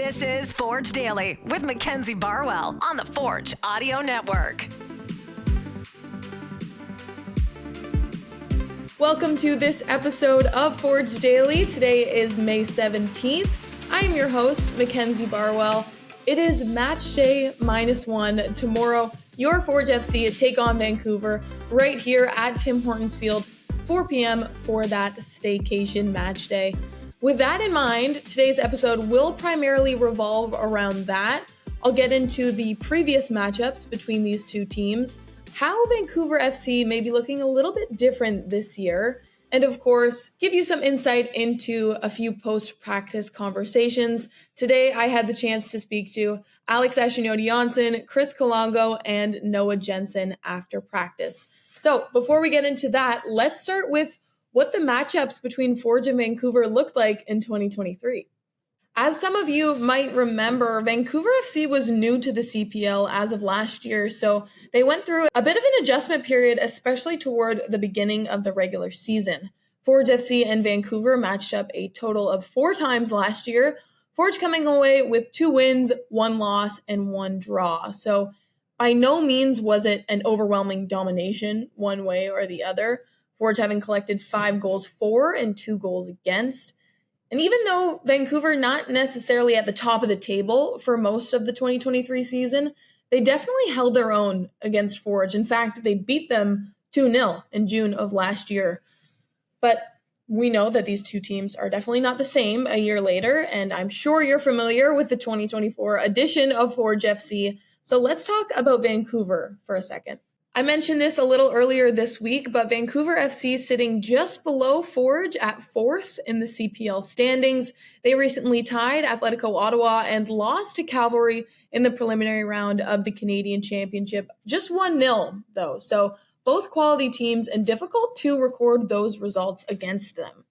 This is Forge Daily with Mackenzie Barwell on the Forge Audio Network. Welcome to this episode of Forge Daily. Today is May 17th. I am your host, Mackenzie Barwell. It is match day -1. Tomorrow, your Forge FC take on Vancouver right here at Tim Hortons Field, 4 p.m. for that staycation match day. With that in mind, today's episode will primarily revolve around that. I'll get into the previous matchups between these two teams, how Vancouver FC may be looking a little bit different this year, and of course, give you some insight into a few post-practice conversations. Today, I had the chance to speak to Achinioti, Jonson, Chris Kalongo, and Noah Jensen after practice. So before we get into that, let's start with what the matchups between Forge and Vancouver looked like in 2023. As some of you might remember, Vancouver FC was new to the CPL as of last year, so they went through a bit of an adjustment period, especially toward the beginning of the regular season. Forge FC and Vancouver matched up a total of 4 times last year, Forge coming away with 2 wins, 1 loss, and 1 draw. So by no means was it an overwhelming domination one way or the other, Forge having collected 5 goals for and 2 goals against. And even though Vancouver not necessarily at the top of the table for most of the 2023 season, they definitely held their own against Forge. In fact, they beat them 2-0 in June of last year. But we know that these two teams are definitely not the same a year later, and I'm sure you're familiar with the 2024 edition of Forge FC. So let's talk about Vancouver for a second. I mentioned this a little earlier this week, but Vancouver FC sitting just below Forge at 4th in the CPL standings. They recently tied Atletico Ottawa and lost to Cavalry in the preliminary round of the Canadian Championship. Just 1-0 though, so both quality teams and difficult to record those results against them.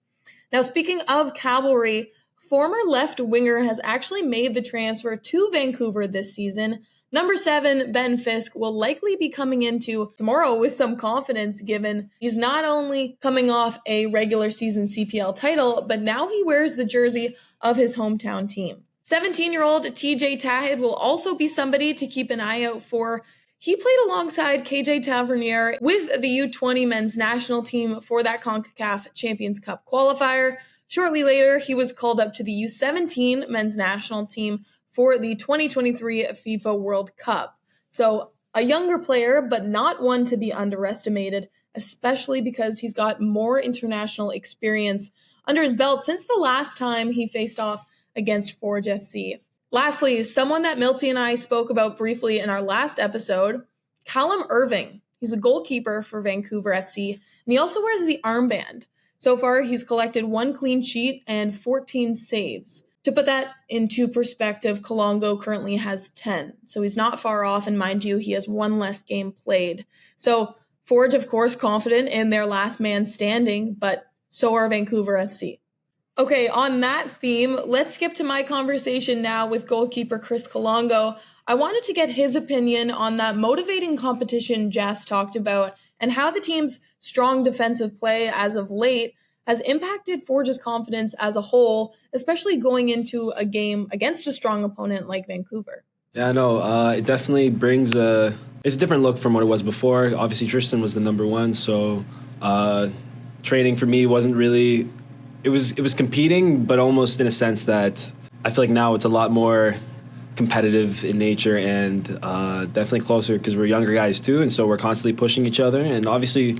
Now, speaking of Cavalry, former left winger has actually made the transfer to Vancouver this season. Number 7, Ben Fisk, will likely be coming into tomorrow with some confidence, given he's not only coming off a regular season CPL title, but now he wears the jersey of his hometown team. 17-year-old TJ Tahid will also be somebody to keep an eye out for. He played alongside KJ Tavernier with the U20 men's national team for that CONCACAF Champions Cup qualifier. Shortly later, he was called up to the U17 men's national team for the 2023 FIFA World Cup. So a younger player, but not one to be underestimated, especially because he's got more international experience under his belt since the last time he faced off against Forge FC. Lastly, someone that Milty and I spoke about briefly in our last episode, Callum Irving. He's the goalkeeper for Vancouver FC, and he also wears the armband. So far, he's collected 1 clean sheet and 14 saves. To put that into perspective, Kalongo currently has 10, so he's not far off, and mind you, he has 1 less game played. So Forge, of course, confident in their last man standing, but so are Vancouver FC. Okay, on that theme, let's skip to my conversation now with goalkeeper Chris Kalongo. I wanted to get his opinion on that motivating competition Jass talked about and how the team's strong defensive play as of late has impacted Forge's confidence as a whole, especially going into a game against a strong opponent like Vancouver. Yeah, no, it definitely brings it's a different look from what it was before. Obviously, Tristan was the number 1, so training for me wasn't really, it was competing, but almost in a sense that I feel like now it's a lot more competitive in nature and definitely closer because we're younger guys too, and so we're constantly pushing each other. And obviously,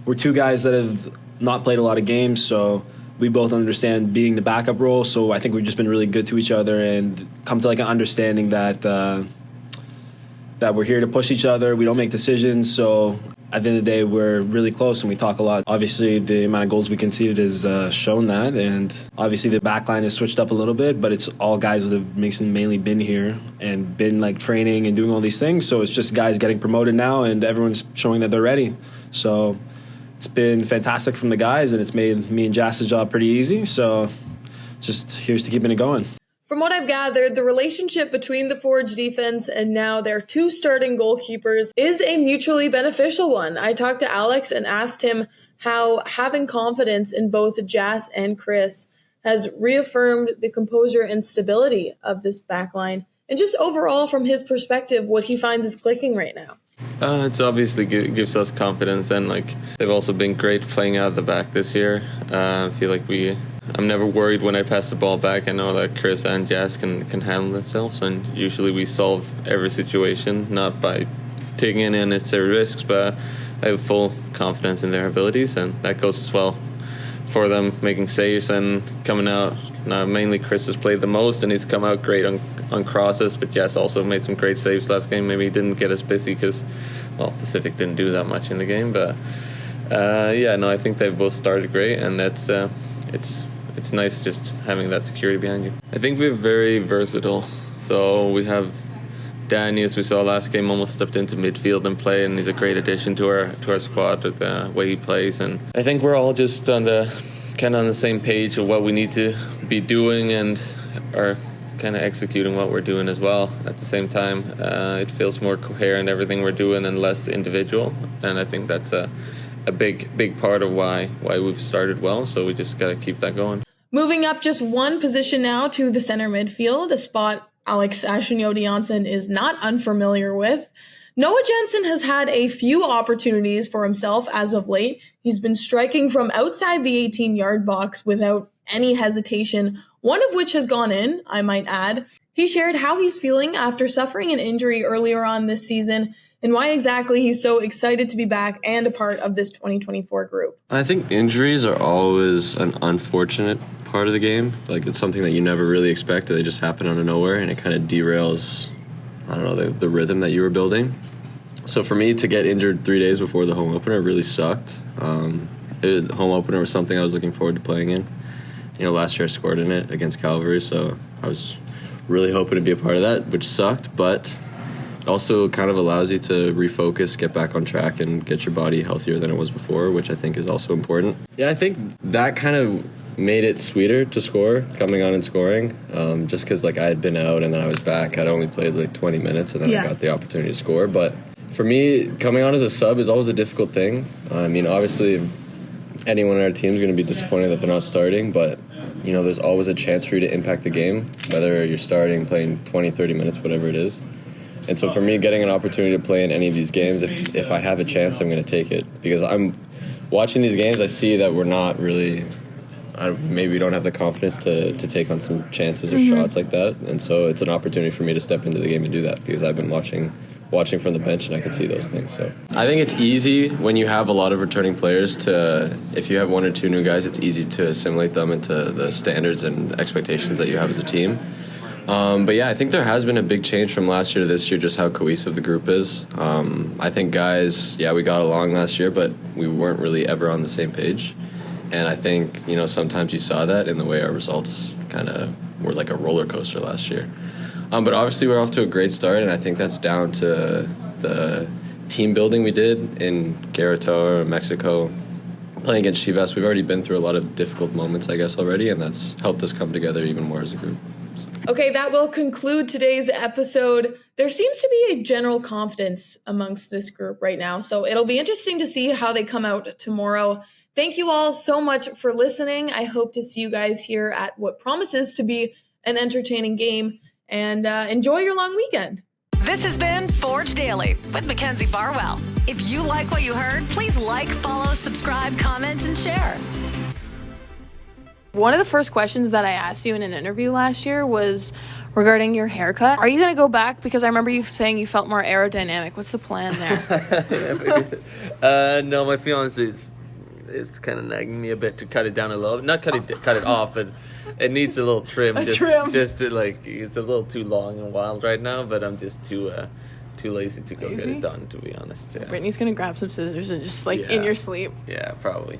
we're 2 guys that have not played a lot of games, so we both understand being the backup role. So I think we've just been really good to each other and come to like an understanding that that we're here to push each other. We don't make decisions, so at the end of the day, we're really close and we talk a lot. Obviously, the amount of goals we conceded has shown that, and obviously the back line has switched up a little bit, but it's all guys that have mainly been here and been like training and doing all these things. So it's just guys getting promoted now, and everyone's showing that they're ready. So it's been fantastic from the guys, and it's made me and Jass's job pretty easy. So just here's to keeping it going. From what I've gathered, the relationship between the Forge defense and now their 2 starting goalkeepers is a mutually beneficial one. I talked to Alex and asked him how having confidence in both Jass and Chris has reaffirmed the composure and stability of this backline, and just overall from his perspective, what he finds is clicking right now. It's obviously gives us confidence, and they've also been great playing out of the back this year. I feel like I'm never worried when I pass the ball back. I know that Chris and Jazz can handle themselves, and usually we solve every situation, not by taking any unnecessary risks, but I have full confidence in their abilities, and that goes as well for them making saves and coming out. Now, mainly Chris has played the most, and he's come out great on crosses, but Jess also made some great saves last game. Maybe he didn't get as busy because, Pacific didn't do that much in the game, but I think they've both started great, and that's it's nice just having that security behind you. I think we're very versatile, so we have Danny, as we saw last game, almost stepped into midfield and played, and he's a great addition to our squad with the way he plays. And I think we're all just on the same page of what we need to be doing, and are kind of executing what we're doing as well. At the same time, it feels more coherent, everything we're doing, and less individual. And I think that's a big part of why we've started well. So we just got to keep that going. Moving up just one position now to the center midfield, a spot Achinioti Jonson is not unfamiliar with. Noah Jensen has had a few opportunities for himself as of late. He's been striking from outside the 18-yard box without any hesitation, one of which has gone in, I might add. He shared how he's feeling after suffering an injury earlier on this season, and why exactly he's so excited to be back and a part of this 2024 group. I think injuries are always an unfortunate part of the game. It's something that you never really expect. They just happen out of nowhere, and it kind of derails, the rhythm that you were building. So for me to get injured 3 days before the home opener really sucked. Home opener was something I was looking forward to playing in. Last year I scored in it against Calvary, so I was really hoping to be a part of that, which sucked, but it also kind of allows you to refocus, get back on track, and get your body healthier than it was before, which I think is also important. Yeah, I think that kind of made it sweeter to score, coming on and scoring, just because I had been out and then I was back. I'd only played 20 minutes, and then I got the opportunity to score. But for me, coming on as a sub is always a difficult thing. Obviously, anyone on our team is going to be disappointed that they're not starting, but there's always a chance for you to impact the game, whether you're starting, playing 20, 30 minutes, whatever it is. And so for me, getting an opportunity to play in any of these games, if I have a chance, I'm going to take it. Because I'm watching these games, I see that we're not really, maybe we don't have the confidence to take on some chances or shots like that. And so it's an opportunity for me to step into the game and do that, because I've been watching from the bench, and I can see those things. So I think it's easy when you have a lot of returning players if you have one or two new guys, it's easy to assimilate them into the standards and expectations that you have as a team. But yeah, I think there has been a big change from last year to this year, just how cohesive the group is. I think guys, we got along last year, but we weren't really ever on the same page. And I think, sometimes you saw that in the way our results kind of were like a roller coaster last year. But obviously we're off to a great start, and I think that's down to the team building we did in Querétaro, Mexico. Playing against Chivas, we've already been through a lot of difficult moments, I guess, already, and that's helped us come together even more as a group. Okay, that will conclude today's episode. There seems to be a general confidence amongst this group right now, so it'll be interesting to see how they come out tomorrow. Thank you all so much for listening. I hope to see you guys here at what promises to be an entertaining game, and enjoy your long weekend. This has been Forge Daily with Mackenzie Barwell. If you like what you heard, please follow, subscribe, comment, and share. One of the first questions that I asked you in an interview last year was regarding your haircut. Are you going to go back? Because I remember you saying you felt more aerodynamic. What's the plan there? No, my fiance is kind of nagging me a bit to cut it down a little. Not cut it off, but it needs a little trim. Just to it's a little too long and wild right now. But I'm just too lazy to go get it done, to be honest. Yeah. Brittany's going to grab some scissors and just in your sleep. Yeah, probably.